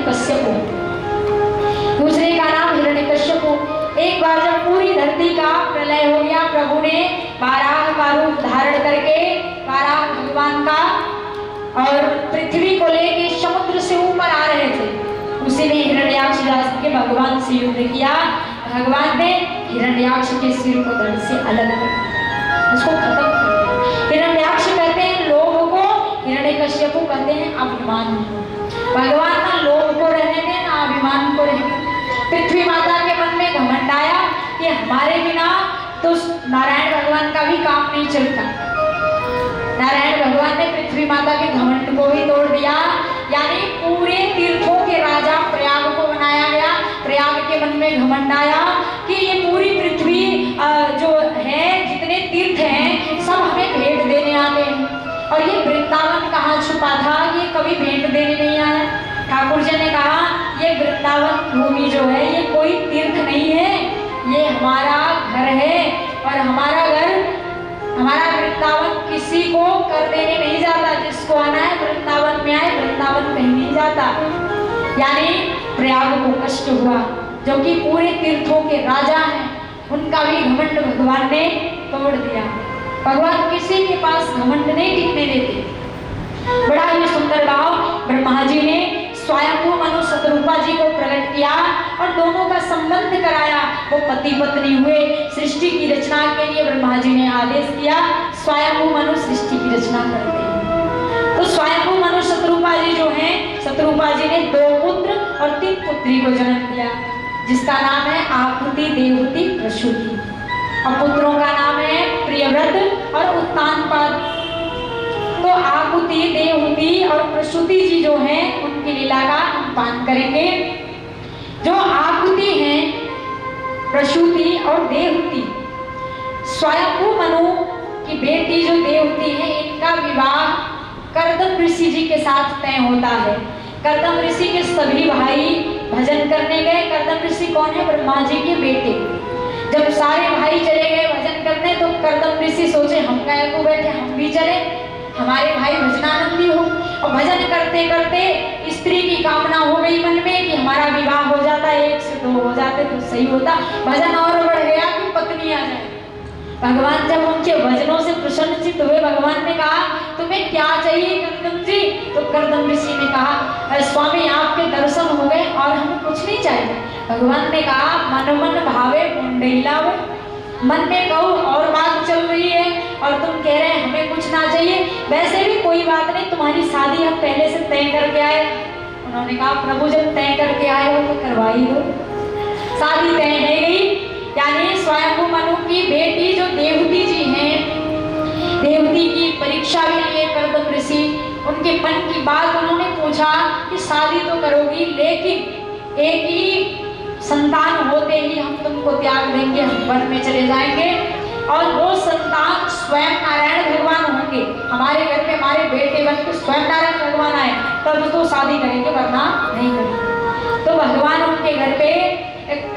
कश्यप, दूसरे का नाम हिरण्यकश्यप। एक बार जब पूरी धरती का प्रलय हो गया, प्रभु ने वाराह का रूप धारण करके, वाराह भगवान का, और पृथ्वी को लेके समुद्र से ऊपर आ रहे थे। उसी ने हिरण्याक्ष राज के भगवान से युद्ध किया। भगवान ने हिरण्याक्ष के सिर को धड़ से अलग कर दिया, उसको खत्म कर दिया। हिरण्याक्ष कहते हैं लोभ को, हिरण्यकश्यप कहते हैं अभिमान को। भगवान ना लोभ को रहने दे, ना अभिमान को रहने। पृथ्वी माता के मन में घमंड आया कि हमारे बिना तो नारायण भगवान का भी काम नहीं चलता। नारायण भगवान ने पृथ्वी माता के घमंड को भी तोड़ दिया। यानी पूरे तीर्थों के राजा प्रयाग को बनाया गया। प्रयाग के मन में घमंड आया कि ये पूरी पृथ्वी जो है, जितने तीर्थ हैं, सब हमें भेंट देने आते हैं, और ये वृंदावन कहाँ छुपा था, ये कभी भेंट देने नहीं आया। ठाकुर जी ने कहा ये वृंदावन भूमि जो है ये कोई तीर्थ नहीं है, ये हमारा घर है, और हमारा घर, हमारा वृंदावन किसी को कर देने नहीं जाता। जिसको आना है वृंदावन में आए, वृंदावन कहीं नहीं जाता। यानी प्रयाग को कष्ट हुआ, जो कि पूरे तीर्थों के राजा हैं, उनका भी घमंड भगवान ने तोड़ दिया। भगवान किसी के पास घमंड नहीं टिकने देते। बड़ा ही सुंदर भाव ब्रह्मा जी ने स्वयं मनु शतरूपा जी को प्रकट किया और दोनों का संबंध कराया। वो पति पत्नी हुए। सृष्टि की रचना के लिए ब्रह्मा जी ने आदेश दिया, स्वयं मनु सृष्टि की रचना करते हैं। तो स्वयं मनु शतरूपा जी जो हैं, शतरूपा जी ने 2 पुत्र और 3 पुत्री को जन्म दिया, जिसका नाम है आहुति, देवहूति, प्रसूति। और पुत्रों का नाम है प्रियव्रत और उत्तानपाद। तो आहुति, देवहूति और प्रसूति जी जो हैं, उनकी लीला का हम पान करेंगे। जो आहुति हैं, प्रसूति और देवहूति, स्वयंभू मनु की बेटी जो देवहूति है, इनका विवाह कर्दम ऋषि जी के साथ तय होता है। कर्दम ऋषि के सभी भाई भजन करने गए। कर्दम ऋषि कौन है? ब्रह्मा जी के बेटे। जब सारे भाई चले गए भजन करने, तो कर्दम ऋषि सोचे हम गाय को बैठे, हम भी चले, हमारे भाई भजनानंदी हो। और भजन करते करते स्त्री की कामना हो गई मन में कि हमारा विवाह हो जाता, 1 से 2 हो जाते तो सही होता। भजन और बढ़ गया कि पत्नी आ जाए। भगवान जब उनके भजनों से प्रसन्नचित्त हुए, भगवान ने कहा तुम्हें क्या चाहिए कर्दम जी? तो कर्दम ऋषि ने कहा स्वामी आपके दर्शन हो गए और हमें कुछ नहीं चाहिए। भगवान ने कहा मन मन भावे मुंडैलावे, मन में कहो और बात चल रही है और तुम कह रहे हैं हमें कुछ ना चाहिए। वैसे भी कोई बात नहीं, तुम्हारी शादी हम पहले से तय करके आए। उन्होंने कहा प्रभु जब तय करके आए हो तो करवा ही दो। शादी तय है गई। यानी स्वयंभू मनु की बेटी जो देवहूति जी हैं, देवहूति की परीक्षा भी लिए कर्दम ऋषि। उनके मन की बात उन्होंने पूछा कि शादी तो करोगी, लेकिन एक ही संतान होते ही हम तुमको त्याग देंगे, हम वन में चले जाएंगे, और वो संतान स्वयं नारायण भगवान होंगे। हमारे घर पे हमारे बेटे बन के स्वयं नारायण भगवान आए तब तो शादी करेंगे, वरना नहीं करेंगे। तो भगवान उनके घर पे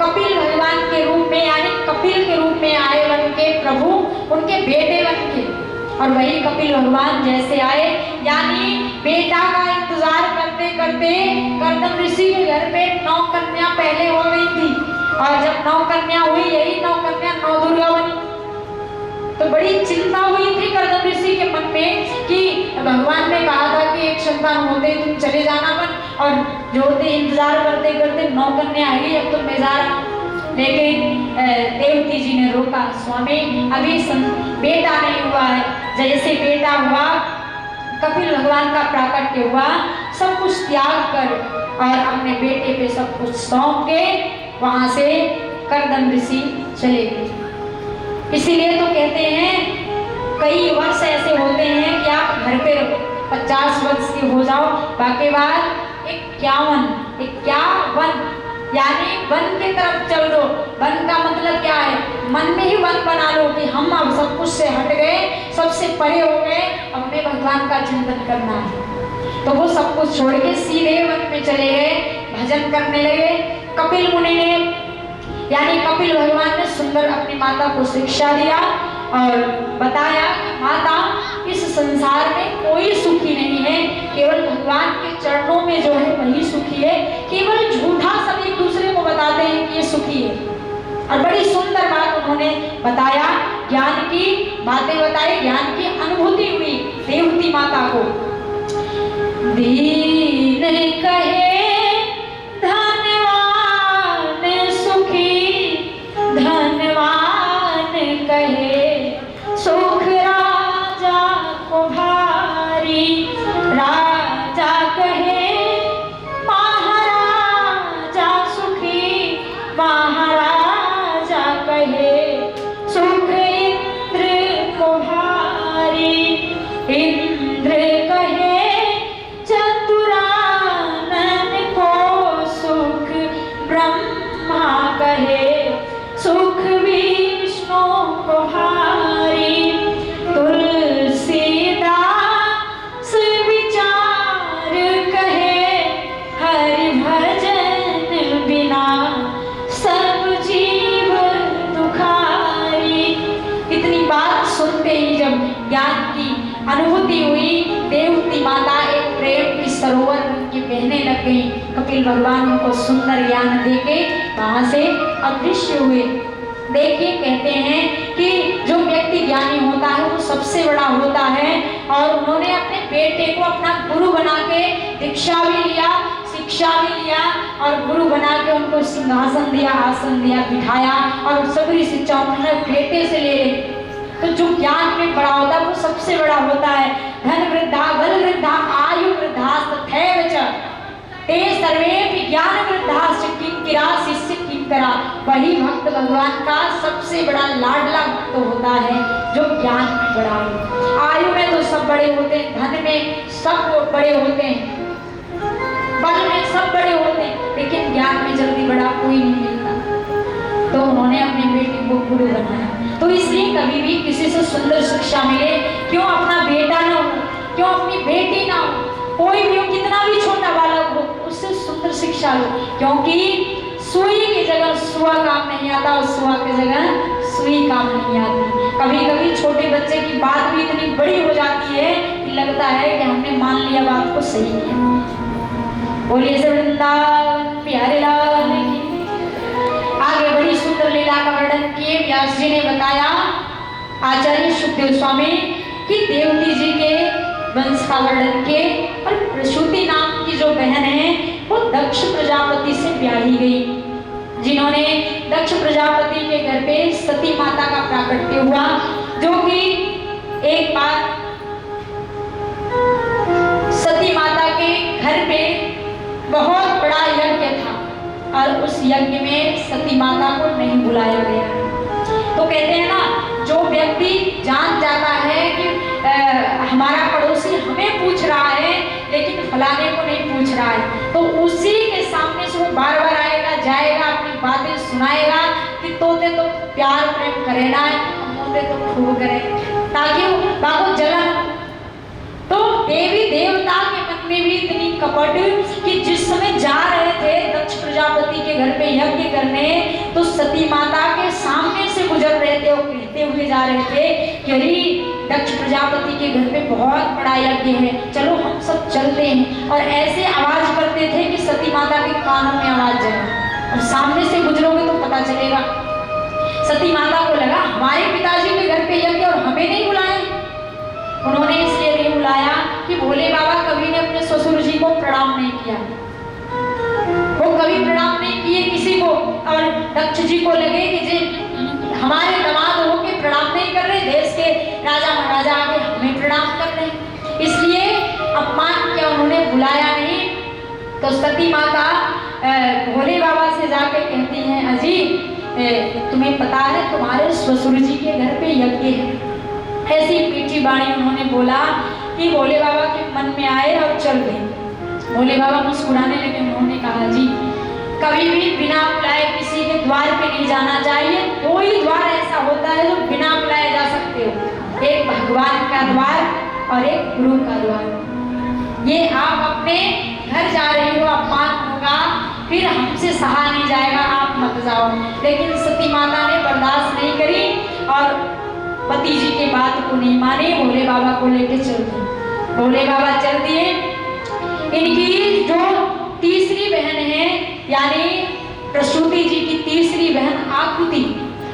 कपिल भगवान के रूप में, यानी कपिल के रूप में आए बन के प्रभु, उनके बेटे बन के। और वही कपिल भगवान जैसे आए, यानी बेटा का इंतजार करते करते कर्दम ऋषि के घर पे 9 कन्या पहले हो गई थी, और जब 9 कन्या हुई, यही 9 कन्या 9 दुर्गा बनी। तो बड़ी चिंता हुई थी कर्दम ऋषि के मन में कि भगवान ने कहा था कि 1 संतान होते तुम चले जाना वन, और जो होते इंतजार करते करते 9 कन्या आ गई, अब तुम मैं जा रहा। लेकिन देवहूति जी ने रोका, स्वामी अभी बेटा नहीं हुआ है। जैसे बेटा हुआ, कपिल भगवान का प्राकट्य हुआ, सब कुछ त्याग कर और अपने बेटे पे सब कुछ सौंप के वहां से कर्दम ऋषि चले गए। इसीलिए तो कहते हैं कई वर्ष ऐसे होते हैं कि आप घर पे 50 वर्ष के हो जाओ, बाकी बाद 51 यानी वन की तरफ चल दो। वन का मतलब क्या है? मन में ही वन बना लो कि हम अब सब कुछ से हट गए, सबसे परे हो गए, अब हमें भगवान का चिंतन करना है। तो वो सब कुछ छोड़ के सीधे वन में चले गए, भजन करने लगे। कपिल मुनि ने, यानी कपिल भगवान ने सुंदर अपनी माता को शिक्षा दिया और बताया कि माता, इस संसार में कोई सुखी नहीं है, केवल भगवान के चरणों में जो है वही सुखी है। केवल झूठा सब एक दूसरे को बताते हैं कि ये सुखी है। और बड़ी सुंदर बात उन्होंने बताया, ज्ञान की बातें बताई, ज्ञान की अनुभूति हुई देवती माता को। दीन कहे धनवान सुखी, धनवान कहे सुख राजा को भारी, राजा कहे महाराजा सुखी, महाराजा कहे सुख इंद्र को भारी, इंद्र कहे चतुरानन को सुख, ब्रह्मा कहे सुख विष्णु को भारी, तुलसीदास विचार कहे हरि भजन बिना सब जीव दुखारी। इतनी बात सुनते ही जब ज्ञान की अनुभूति हुई, देवती माता एक प्रेम की सरोवर की बहने लग गई। कपिल भगवान उनको सुंदर ज्ञान देके वहां से अदृश्य हुए। देखिए, कहते हैं कि जो व्यक्ति ज्ञानी होता है वो सबसे बड़ा होता है। और उन्होंने अपने बेटे को अपना गुरु बना के दीक्षा भी लिया, शिक्षा भी लिया और गुरु बना के उनको सिंहासन दिया, आसन दिया, बिठाया और सभी शिक्षा उन्होंने बेटे से ले ली। तो जो ज्ञान में बड़ा होता है वो सबसे बड़ा होता है। धन वृद्धा बल वृद्धा आयु वृद्धा तथैव च ते सर्वेपि ज्ञान वृद्धा किंकिरा शिष्य किंकरा। वही भक्त भगवान का सबसे बड़ा लाडला भक्त होता है जो ज्ञान में बड़ा हो। आयु में तो सब बड़े होते हैं, धन में सब बड़े होते हैं, बल में सब बड़े होते हैं, लेकिन ज्ञान में जल्दी बड़ा कोई नहीं मिलता। तो उन्होंने अपने बेटे को गुरु बनाया। तो इसलिए कभी भी किसी से सुंदर शिक्षा मिले, क्यों अपना बेटा ना हो, क्यों अपनी बेटी ना हो, कोई भी हो, कितना भी छोटा बालक हो, उससे सुंदर शिक्षा लो। क्योंकि सुई की जगह सुआ काम नहीं आता और सुआ की जगह सुई काम नहीं आती। कभी कभी छोटे बच्चे की बात भी इतनी बड़ी हो जाती है कि लगता है कि हमने मान लिया बात को सही है। बोलिए से वृंदावन प्यारे लाल की। आगे बड़ी सुंदर लीला का वर्णन किए व्यास जी ने बताया, आचार्य सुखदेव स्वामी कि देवती जी के वंश का वर्णन किए। और प्रसूति नाम की जो बहन है वो दक्ष प्रजापति से ब्याही गई, जिन्होंने दक्ष प्रजापति के घर पे सती माता का प्राकट्य हुआ। जो कि एक बार सती माता के घर पे बहुत बड़ा यज्ञ था और उस यज्ञ में सती माता को नहीं बुलाया गया। तो कहते हैं ना, जो व्यक्ति जान जाता है कि हमारा पड़ोसी हमें पूछ रहा है लेकिन फलाने को नहीं पूछ रहा है, तो उसी के सामने से वो बार बार आएगा, जाएगा, अपनी बातें सुनाएगा कि तोते तो प्यार प्रेम करे ना, मोते तो खूब करे, ताकि वो बाबू जलन। तो देवी देवता के मन में भी इतनी कपट कि जिस समय जा रहे थे दक्ष प्रजापति के घर पे यज्ञ करने, तो सती माता के सामने से गुजर रहे थे और कहते हुए जा रहे थे कि अरे दक्ष प्रजापति के घर पे बहुत बड़ा यज्ञ है, चलो हम सब चलते हैं। और ऐसे आवाज करते थे कि सती माता के कानों में आवाज जाए और सामने से गुजरोगे तो पता चलेगा। सती माता को लगा हमारे पिताजी के घर पे यज्ञ और हमें नहीं बुलाया। उन्होंने इसलिए नहीं बुलाया कि भोले बाबा कभी ने अपने ससुर जी को प्रणाम नहीं किया, वो कभी प्रणाम नहीं किए किसी को। और दक्ष जी को लगे कि जी हमारे दामाद होके प्रणाम नहीं कर रहे, देश के राजा महाराजा आगे हमें प्रणाम कर रहे, इसलिए अपमान किया, उन्होंने बुलाया नहीं। तो सती माता भोले बाबा से जाके कहती हैं, अजी तुम्हें पता है तुम्हारे ससुर जी के घर पे यज्ञ है। ऐसी मीठी बाणी उन्होंने बोला कि भोले बाबा के मन में आए और चल गए। भोले बाबा मुस्कुराने लगे। उन्होंने कहा, जी कभी भी बिना बुलाए किसी के द्वार पे नहीं जाना चाहिए। दो ही द्वार ऐसा होता है जो बिना बुलाए जा सकते हो, एक भगवान का द्वार और एक गुरु का द्वार। ये आप अपने घर जा रही हो, अपमान होगा, फिर हमसे सहा नहीं जाएगा, आप मत जाओ। लेकिन सती माता ने बर्दाश्त नहीं करी और पति जी के बात को नहीं माने, भोले बाबा को लेके चल दिए। भोले बाबा चल दिए। इनकी जो तीसरी बहन है, यानी प्रसूति जी की तीसरी बहन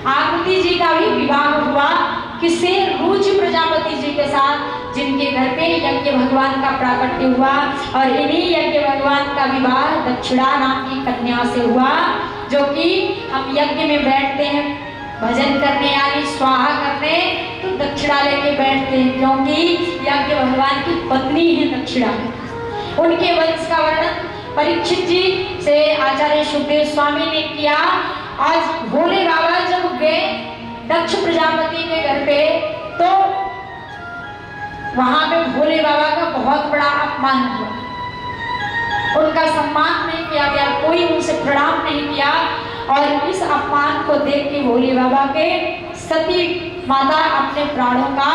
आकृति जी का भी विवाह हुआ। किससे? रुचि प्रजापति जी के साथ, जिनके घर पे यज्ञ भगवान का प्राकट्य हुआ। और इन्हीं यज्ञ भगवान का विवाह दक्षिणा नाम की कन्या से हुआ, जो कि हम यज्ञ में बैठते हैं भजन करने यानी स्वाहा करने, तो दक्षिणा लेके बैठते हैं, क्योंकि यज्ञ भगवान की पत्नी है दक्षिणा। उनके वंश का वर्णन परीक्षित जी से आचार्य सुखदेव स्वामी ने किया। आज भोले बाबा जब गए दक्ष प्रजापति के घर पे, तो वहां पे भोले बाबा का बहुत बड़ा अपमान हुआ, उनका सम्मान नहीं किया गया, कोई उनसे प्रणाम नहीं किया। और इस अपमान को देख के भोले बाबा के सती माता अपने प्राणों का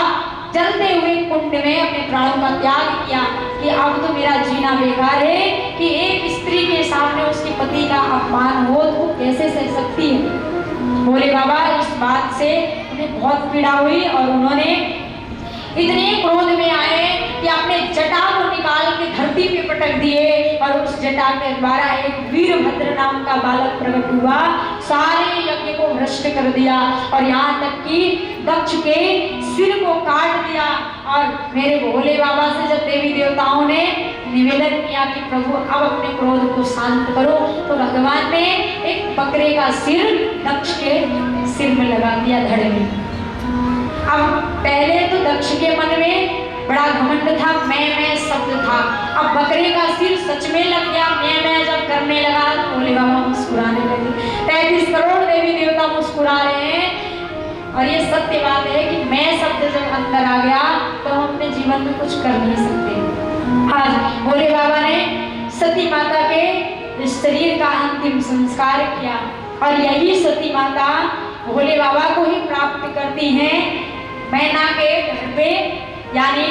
जलते हुए कुंड में अपने प्राणों का त्याग किया कि अब तो मेरा जीना बेकार है, कि एक स्त्री के सामने उसके पति का अपमान हो तो कैसे सह सकती है। भोले बाबा इस बात से उन्हें बहुत पीड़ा हुई और उन्होंने इतने क्रोध में आए कि अपने जटा को निकाल के धरती पे पटक दिए, और उस जटा के द्वारा एक वीरभद्र नाम का बालक प्रकट हुआ, सारे यज्ञ को भ्रष्ट कर दिया, और यहाँ तक कि दक्ष के सिर को काट दिया। और मेरे भोले बाबा से जब देवी देवताओं ने निवेदन किया कि प्रभु अब अपने क्रोध को शांत करो, तो भगवान ने एक बकरे का सिर दक्ष के सिर में लगा दिया, धड़ में। अब पहले तो दक्ष के मन में बड़ा घमंड था, मैं शब्द था, अब बकरे का सिर सच में लग गया, मैं जब करने लगा तो भोले बाबा मुस्कुराने लगे। 33 करोड़ देवी देवता मुस्कुरा रहे हैं, और ये सत्य बात है कि मैं शब्द जब अंदर आ गया तो हम अपने जीवन में कुछ कर नहीं सकते। आज भोले बाबा ने सती माता के शरीर का अंतिम संस्कार किया, और यही सती माता भोले बाबा को ही प्राप्त करती हैं मैना के घर पे, यानी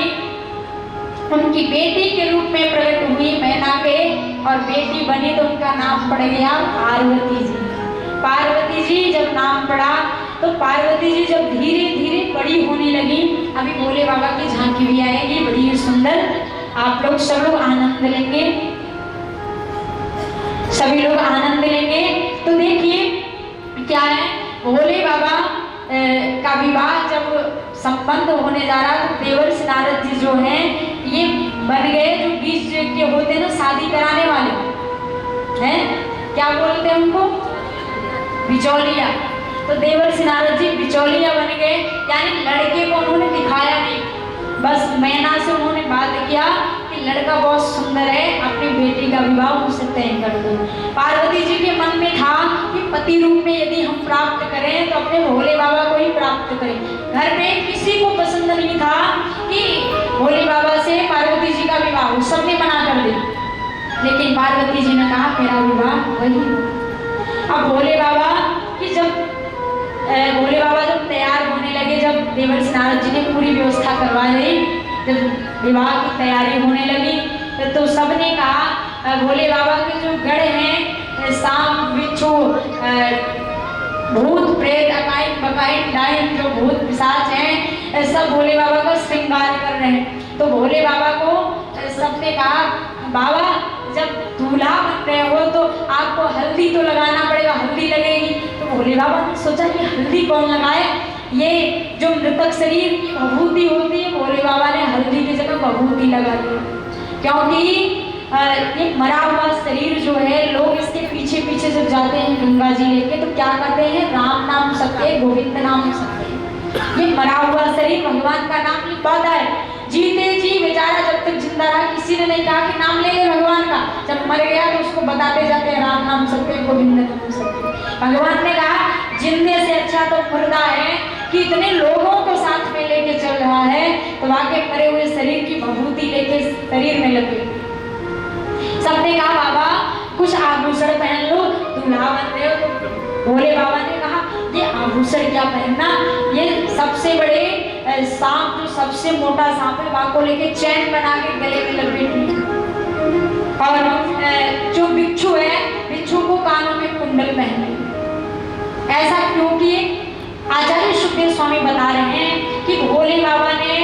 उनकी बेटी के रूप में प्रकट हुई मैना के, और बेटी बनी तो उनका नाम पड़ गया पार्वती जी। पार्वती जी जब नाम पड़ा तो पार्वती जी जब धीरे धीरे बड़ी होने लगी, अभी भोले बाबा की झांकी भी आएगी बड़ी सुंदर, आप लोग सब लोग आनंद लेंगे, सभी लोग आनंद लेंगे। तो देखिए क्या है, भोले बाबा का विवाह जब संपन्न होने जा रहा, तो देवर्षि नारद जी जो हैं ये बन गए, जो बीच के होते हैं ना शादी कराने वाले हैं, क्या बोलते हैं उनको, बिचौलिया। तो देवर्षि नारद जी बिचौलिया बन गए, यानी लड़के को उन्होंने दिखाया नहीं, बस मैना से उन्होंने बात किया कि लड़का बहुत सुंदर है, अपनी बेटी का विवाह उससे तय कर दो। पार्वती जी के मन में था कि पति रूप में यदि हम प्राप्त करें तो अपने भोले बाबा को ही प्राप्त करें। घर में किसी को पसंद नहीं था कि भोले बाबा से पार्वती जी का विवाह, सबने मना कर दिया, लेकिन पार्वती जी ने कहा मेरा विवाह वही। अब भोले बाबा जब तैयार होने लगे, जब देवर्षि नारद जी ने पूरी व्यवस्था करवा ली, जब विवाह की तैयारी होने लगी तो सबने कहा भोले बाबा के जो गढ़ हैं, सांप बिच्छू भूत प्रेत अकाइन बकाइन डाइन जो भूत पिशाच हैं, सब भोले बाबा का श्रृंगार कर रहे हैं। तो भोले बाबा को सबने कहा बाबा जब दूल्हा बन रहे हो तो आपको हल्दी तो लगाना पड़ेगा, हल्दी लगेगी। तो भोले बाबा ने सोचा कि हल्दी कौन लगाए, ये जो मृतक शरीर की भभूति होती है, भोले बाबा ने हल्दी की जगह भभूति लगा दी, क्योंकि ये मरा हुआ शरीर जो है, लोग इसके पीछे पीछे जब जाते हैं गंगा जी लेके तो क्या करते हैं, राम नाम सत्य गोविंद नाम सत्य। ये मरा हुआ शरीर भगवान का नाम लिखवाता है, जीते जी बेचारा जब तक जिंदा रहा किसी ने नहीं कहा कि नाम ले ले भगवान का, जब मर गया तो उसको बताते जाते हैं राम नाम सत्य गोविंद नाम सत्य। भगवान ने कहा जिंदे से अच्छा तो मुर्दा है, कि इतने लोगों को साथ में लेके चल रहा है, तो वाकई मरे हुए शरीर की भभूति लेके शरीर में लगे। सबने कहा बाबा कुछ आभूषण पहन लो, दूल्हा बन रहे हो। तो भोले बाबा ने कहा ये आभूषण क्या पहनना, ये सबसे बड़े सांप जो सबसे मोटा सांप है वहां को लेके चैन बना के गले में लपेट, और जो बिच्छू है बिच्छू को कानों में कुंडल पहने। ऐसा क्योंकि आचार्य सुखदेव स्वामी बता रहे हैं कि भोले बाबा ने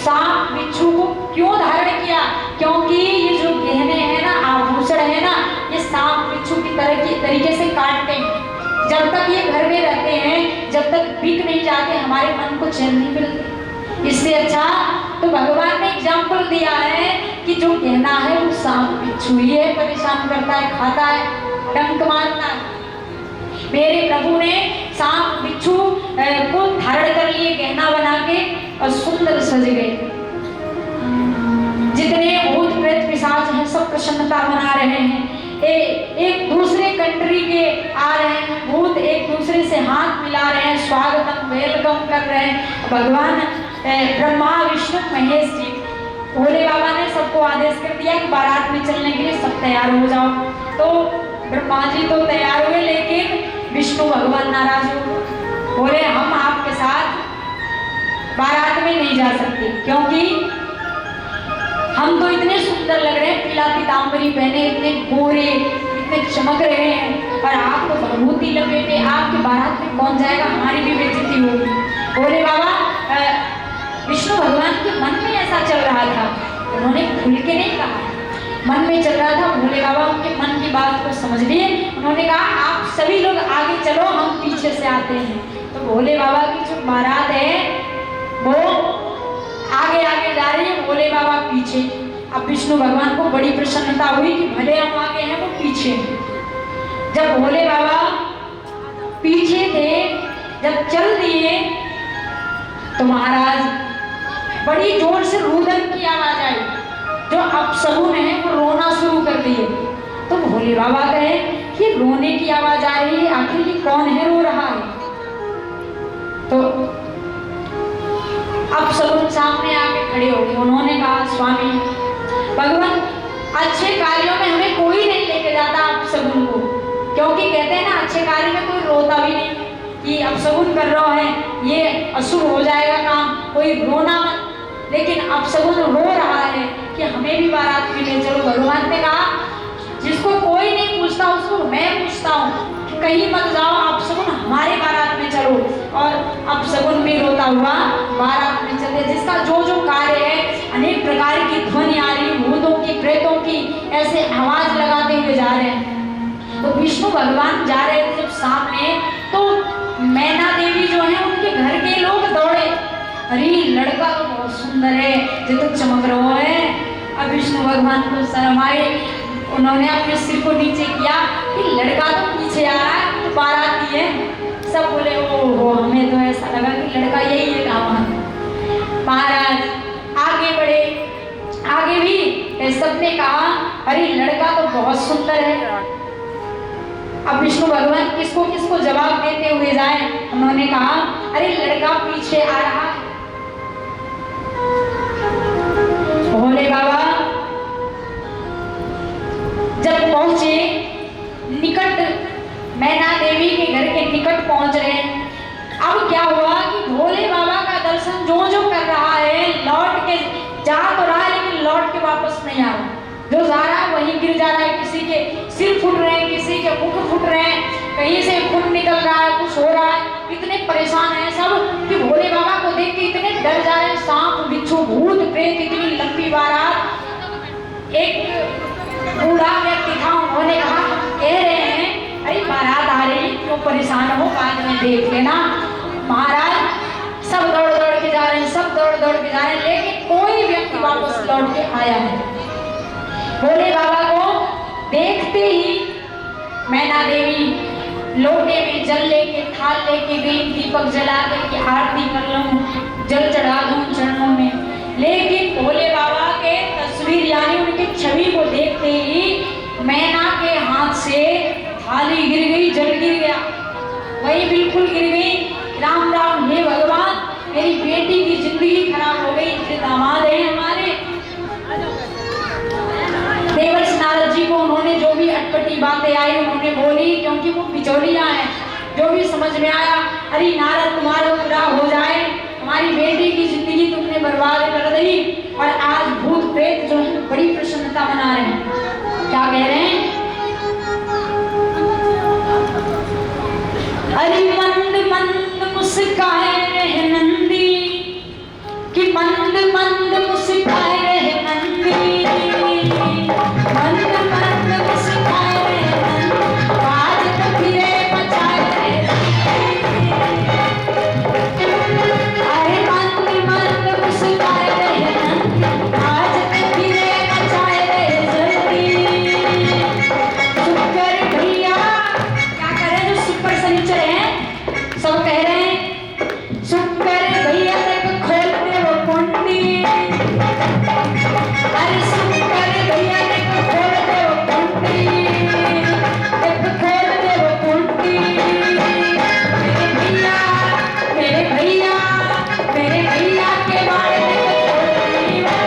सांप बिच्छू को क्यों धारण किया, क्योंकि ये जो गहने बिच्छू की तरीके से काटते हैं। जब तक ये घर में रहते हैं, जब तक बिक नहीं जाते, हमारे मन को चैन नहीं मिलती। इससे अच्छा तो भगवान ने एग्जाम्पल दिया है कि जो गहना है वो सांप बिच्छू ही है, परेशान करता है, खाता है, डंक मारता है। मेरे प्रभु ने सांप बिच्छू को धारण कर लिए गहना बना के और सुंदर सज गए। जितने भूत प्रेत पिशाच हैं सब प्रसन्नता मना रहे हैं। एक दूसरे कंट्री के आ रहे हैं भूत, एक दूसरे से हाथ मिला रहे हैं, स्वागतम वेलकम कर रहे हैं। भगवान ब्रह्मा विष्णु महेश जी भोले बाबा ने सबको आदेश कर दिया कि बारात में चलने के लिए सब तैयार हो जाओ। तो ब्रह्मा जी तो तैयार हुए, लेकिन विष्णु भगवान नाराज हुए, बोले हम आपके साथ बारात में नहीं जा सकते, क्योंकि हम तो इतने सुंदर लग रहे हैं, पीला पीताम्बरी पहने, इतने गोरे, इतने चमक रहे हैं, और आप तो भभूति लपेटे, आपके बारात में कौन जाएगा, हमारी भी बेइज्जती होगी। बोले बाबा विष्णु भगवान के मन में ऐसा चल रहा था, उन्होंने खुल के नहीं कहा, मन में चल रहा था। भोले बाबा उनके मन की बात को समझ लिए, उन्होंने कहा आप सभी लोग आगे चलो, हम पीछे से आते हैं। तो भोले बाबा की जो बारात है वो आगे आगे जा रही है, भोले बाबा पीछे। अब विष्णु भगवान को बड़ी प्रसन्नता हुई कि भले हम आगे हैं वो पीछे हैं। जब भोले बाबा पीछे थे, जब चल दिए तो महाराज बड़ी जोर से रुदन की आवाज आई, जो अपशगुन है वो रोना शुरू कर दिए। तो भोले बाबा कहे कि रोने की आवाज आ रही है, आखिर ये कौन है रो रहा है। तो अपशगुन सामने आके खड़े हो गए, उन्होंने कहा स्वामी भगवान अच्छे कार्यों में हमें कोई नहीं लेके जाता अपशगुन को, क्योंकि कहते हैं ना अच्छे कार्य में कोई रोता भी नहीं कि अपशगुन कर रहा है, ये अशुभ हो जाएगा काम, कोई रोना मत। लेकिन अपशगुन रो रहा है कि हमें भी बारात में ले चलो। भगवान ने कहा जिसको कोई नहीं पूछता उसको मैं पूछता हूँ कि कहीं मत जाओ, अपशगुन हमारे बारात में चलो। और अपशगुन भी रोता हुआ बारात में चले। जिसका जो जो कार्य है, अनेक प्रकार की ध्वनि आ रही, भूतों की, प्रेतों की, ऐसे आवाज लगाते हुए जा रहे हैं। तो विष्णु भगवान जा रहे थे जब सामने, तो मैना देवी जो है उनके घर के लोग दौड़े, अरे लड़का तो बहुत सुंदर है, जो तो चमक रहा है। अब विष्णु भगवान को शर्म आई, उन्होंने अपने सिर को नीचे किया कि लड़का तो पीछे आ रहा है, तो बाराती है। सब बोले ओहो, हमें तो ऐसा लगा कि लड़का यही है काम। महाराज आगे बढ़े, आगे भी सबने कहा अरे लड़का तो बहुत सुंदर है। अब विष्णु भगवान किसको किसको जवाब देते हुए जाए, उन्होंने कहा अरे लड़का पीछे आ रहा है। भोले बाबा जब पहुंचे निकट, मैना देवी के घर के निकट पहुंच रहे। अब क्या हुआ कि भोले बाबा का दर्शन जो जो कर रहा है, लौट के जा तो रहा है लेकिन लौट के वापस नहीं आ रहा, जो जा रहा है वहीं गिर जा रहा है। किसी के सिर फूट रहे हैं, किसी के मुख फूट रहे हैं, कहीं से खून निकल रहा है, कुछ हो रहा है। इतने परेशान हैं सब कि भोले बाबा को देख के इतने डर जा रहे हैं। सांप बिच्छू भूत प्रेत, इतनी लंबी बारात। एक बूढ़ा व्यक्ति था, उन्होंने कहा कह रहे हैं अरे बारात आ रही, क्यों परेशान हो, बाद में देख लेना। महाराज सब दौड़ दौड़ के जा रहे हैं, सब दौड़ दौड़ के जा रहे हैं, लेकिन कोई व्यक्ति वापस लौट के आया है। भोले बाबा को देखते ही मैना देवी लोटे में जल लेके, थाल लेके गई, दीपक जला के आरती कर लूं, जल चढ़ा दूं चरणों में। लेकिन भोले बाबा के तस्वीर यानी उनकी छवि को देखते ही मैना के हाथ से थाली गिर गई, जल गिर गया, वही बिल्कुल गिर गई। राम राम, हे भगवान मेरी बेटी की जिंदगी खराब हो गई, इतने दामाद है हमारे। देवर्षि नारद जी को उन्होंने जो भी अटपटी बातें आई उन्होंने बोली, क्योंकि वो बिचौलिया है। जो भी समझ में आया, अरे नारद तुम्हारा पूरा हो जाए, हमारी बेटी की जिंदगी तुमने बर्बाद कर दी। और आज भूत प्रेत जो है बड़ी प्रसन्नता मना रहे हैं। क्या कह रहे हैं